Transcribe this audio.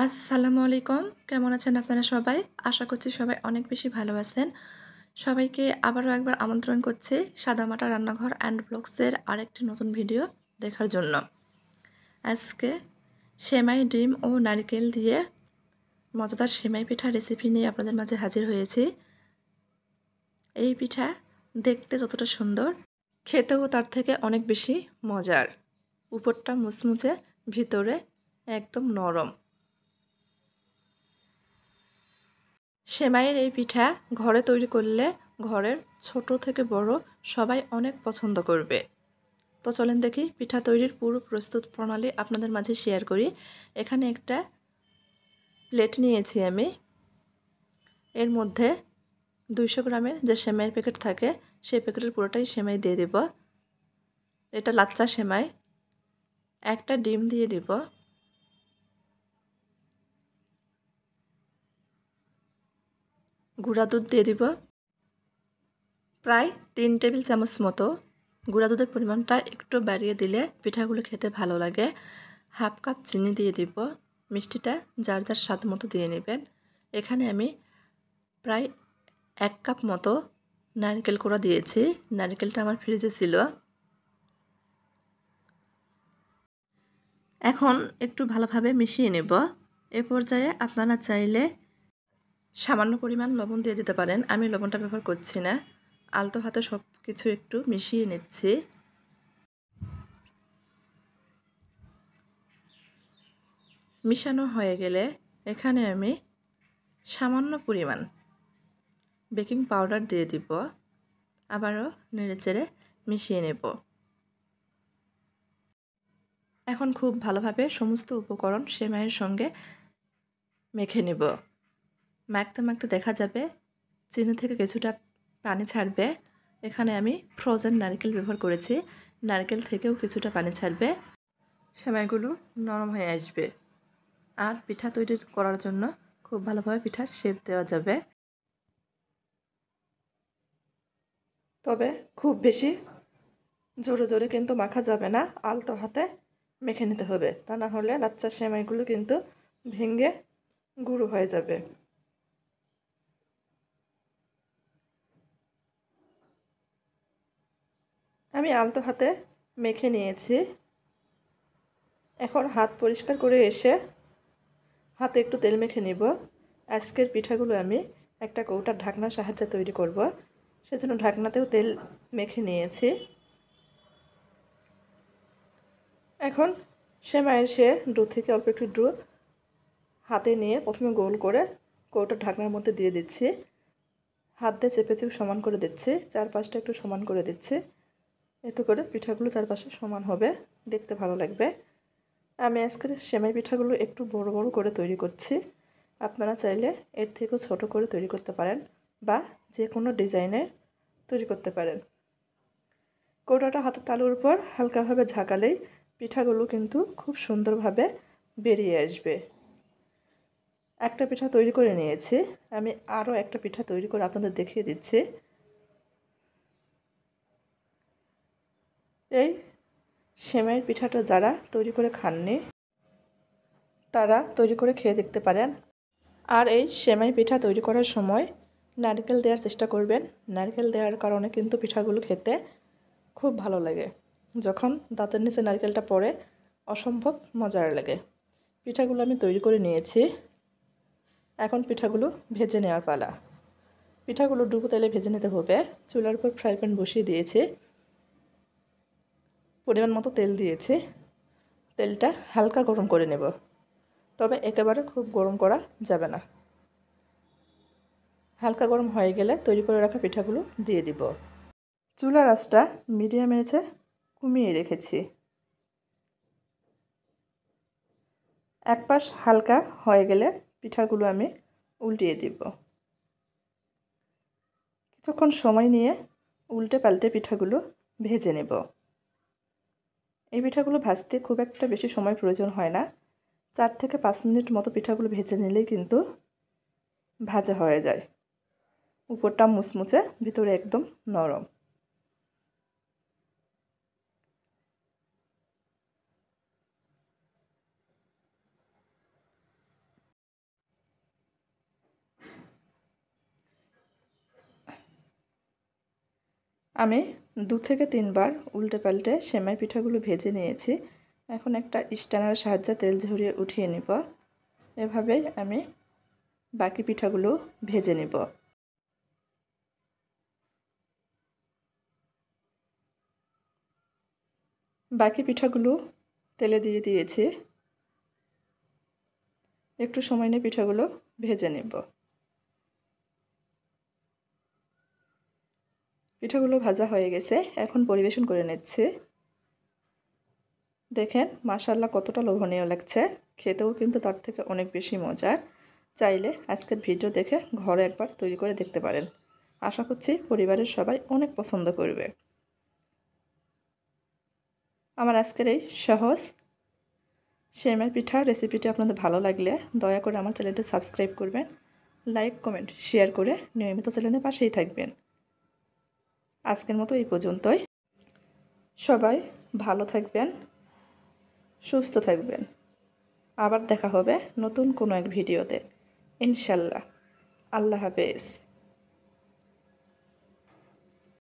আসসালামু আলাইকুম। কেমন আছেন আপনারা সবাই? আশা করছি সবাই অনেক বেশি ভালো আছেন। সবাইকে আবারও একবার আমন্ত্রণ করছি সাদামাটা রান্নাঘর অ্যান্ড ব্লগসের আরেকটি নতুন ভিডিও দেখার জন্য। আজকে সেমাই, ডিম ও নারিকেল দিয়ে মজাদার সেমাই পিঠা রেসিপি নিয়ে আপনাদের মাঝে হাজির হয়েছি। এই পিঠা দেখতে যতটা সুন্দর, খেতেও তার থেকে অনেক বেশি মজার। উপরটা মুচমুচে, ভিতরে একদম নরম। সেমাইয়ের এই পিঠা ঘরে তৈরি করলে ঘরের ছোট থেকে বড় সবাই অনেক পছন্দ করবে। তো চলেন দেখি পিঠা তৈরির পুরো প্রস্তুত প্রণালী আপনাদের মাঝে শেয়ার করি। এখানে একটা প্লেট নিয়েছি আমি। এর মধ্যে 200 গ্রামের যে সেমাইয়ের প্যাকেট থাকে সেই প্যাকেটের পুরোটাই সেমাই দিয়ে দেব। এটা লাচ্চা সেমাই। একটা ডিম দিয়ে দিব। গুঁড়া দুধ দিয়ে দিব প্রায় 3 টেবিল চামচ মতো। গুঁড়া দুধের পরিমাণটা একটু বাড়িয়ে দিলে পিঠাগুলো খেতে ভালো লাগে। হাফ কাপ চিনি দিয়ে দিব। মিষ্টিটা যার যার স্বাদ মতো দিয়ে নেবেন। এখানে আমি প্রায় 1 কাপ মতো নারকেল কোড়া দিয়েছি। নারকেলটা আমার ফ্রিজে ছিল। এখন একটু ভালোভাবে মিশিয়ে নেব। এ পর্যায়ে আপনারা চাইলে সামান্য পরিমাণ লবণ দিয়ে দিতে পারেন। আমি লবণটা ব্যবহার করছি না। আলতো হাতে সব কিছু একটু মিশিয়ে নিচ্ছি। মিশানো হয়ে গেলে এখানে আমি সামান্য পরিমাণ বেকিং পাউডার দিয়ে দিব। আবারও নেড়েচেড়ে মিশিয়ে নেব। এখন খুব ভালোভাবে সমস্ত উপকরণ সেমাইয়ের সঙ্গে মেখে নেব। মাখতে মাখতে দেখা যাবে চিনি থেকে কিছুটা পানি ছাড়বে। এখানে আমি ফ্রোজেন নারকেল ব্যবহার করেছি। নারকেল থেকেও কিছুটা পানি ছাড়বে। সেমাইগুলো নরম হয়ে আসবে আর পিঠা তৈরি করার জন্য খুব ভালোভাবে পিঠার শেপ দেওয়া যাবে। তবে খুব বেশি জোরে জোরে কিন্তু মাখা যাবে না। আলতো হাতে মেখে নিতে হবে, তা না হলে লাচ্চা সেমাইগুলো কিন্তু ভেঙে গুঁড়ো হয়ে যাবে। আমি আলতো হাতে মেখে নিয়েছি। এখন হাত পরিষ্কার করে এসে হাতে একটু তেল মেখে নিব। আজকের পিঠাগুলো আমি একটা কৌটার ঢাকনার সাহায্যে তৈরি করব, সেজন্য ঢাকনাতেও তেল মেখে নিয়েছি। এখন সেমাইয়ের ডো থেকে অল্প একটু ডো হাতে নিয়ে প্রথমে গোল করে কৌটার ঢাকনার মধ্যে দিয়ে দিচ্ছি। হাত দিয়ে চেপে চেপে সমান করে দিচ্ছি। চারপাশটা একটু সমান করে দিচ্ছি। এতে করে পিঠাগুলো চারপাশে সমান হবে, দেখতে ভালো লাগবে। আমি আজকের সেমাই পিঠাগুলো একটু বড় বড় করে তৈরি করছি। আপনারা চাইলে এর থেকেও ছোট করে তৈরি করতে পারেন বা যে কোনো ডিজাইনের তৈরি করতে পারেন। কৌটাটা হাতের তালুর উপর হালকাভাবে ঝাঁকালেই পিঠাগুলো কিন্তু খুব সুন্দরভাবে বেরিয়ে আসবে। একটা পিঠা তৈরি করে নিয়েছি। আমি আরও একটা পিঠা তৈরি করে আপনাদের দেখিয়ে দিচ্ছি। এই সেমাইয়ের পিঠাটা যারা তৈরি করে খাননি তারা তৈরি করে খেয়ে দেখতে পারেন। আর এই সেমাই পিঠা তৈরি করার সময় নারকেল দেওয়ার চেষ্টা করবেন। নারকেল দেওয়ার কারণে কিন্তু পিঠাগুলো খেতে খুব ভালো লাগে। যখন দাঁতের নিচে নারকেলটা পড়ে অসম্ভব মজার লাগে। পিঠাগুলো আমি তৈরি করে নিয়েছি। এখন পিঠাগুলো ভেজে নেওয়ার পালা। পিঠাগুলো ডুবো তেলে ভেজে নিতে হবে। চুলার উপর ফ্রাই প্যান বসিয়ে দিয়েছি। পরিমাণ মতো তেল দিয়েছি। তেলটা হালকা গরম করে নেব, তবে একেবারে খুব গরম করা যাবে না। হালকা গরম হয়ে গেলে তৈরি করে রাখা পিঠাগুলো দিয়ে দিব। চুলার আঁচটা মিডিয়াম আঁচে কমিয়ে রেখেছি। এক পাশ হালকা হয়ে গেলে পিঠাগুলো আমি উল্টিয়ে দিব। কিছুক্ষণ সময় নিয়ে উল্টে পাল্টে পিঠাগুলো ভেজে নেব। এই পিঠাগুলো ভাজতে খুব একটা বেশি সময় প্রয়োজন হয় না। 4 থেকে 5 মিনিট মতো পিঠাগুলো ভেজে নিলেই কিন্তু ভাজা হয়ে যায়। উপরটা মুচমুচে, ভিতরে একদম নরম। আমি 2 থেকে 3 বার উল্টে পাল্টে সেমাই পিঠাগুলো ভেজে নিয়েছি। এখন একটা স্ট্যানারের সাহায্যে তেল ঝরিয়ে উঠিয়ে নিব। এভাবেই আমি বাকি পিঠাগুলো ভেজে নিব। বাকি পিঠাগুলো তেলে দিয়ে দিয়েছি। একটু সময় নিয়ে পিঠাগুলো ভেজে নেব। পিঠাগুলো ভাজা হয়ে গেছে, এখন পরিবেশন করে নিচ্ছি। দেখেন মাশাআল্লাহ কতটা লোভনীয় লাগছে, খেতেও কিন্তু তার থেকে অনেক বেশি মজার। চাইলে আজকের ভিডিও দেখে ঘরে একবার তৈরি করে দেখতে পারেন। আশা করছি পরিবারের সবাই অনেক পছন্দ করবে। আমার আজকের এই সহজ সেমাই পিঠা রেসিপিটি আপনাদের ভালো লাগলে দয়া করে আমার চ্যানেলটি সাবস্ক্রাইব করবেন, লাইক কমেন্ট শেয়ার করে নিয়মিত চ্যানেলের পাশেই থাকবেন। আজকের মতো এই পর্যন্তই। সবাই ভালো থাকবেন, সুস্থ থাকবেন। আবার দেখা হবে নতুন কোনো এক ভিডিওতে ইনশাল্লাহ। আল্লাহ হাফেজ।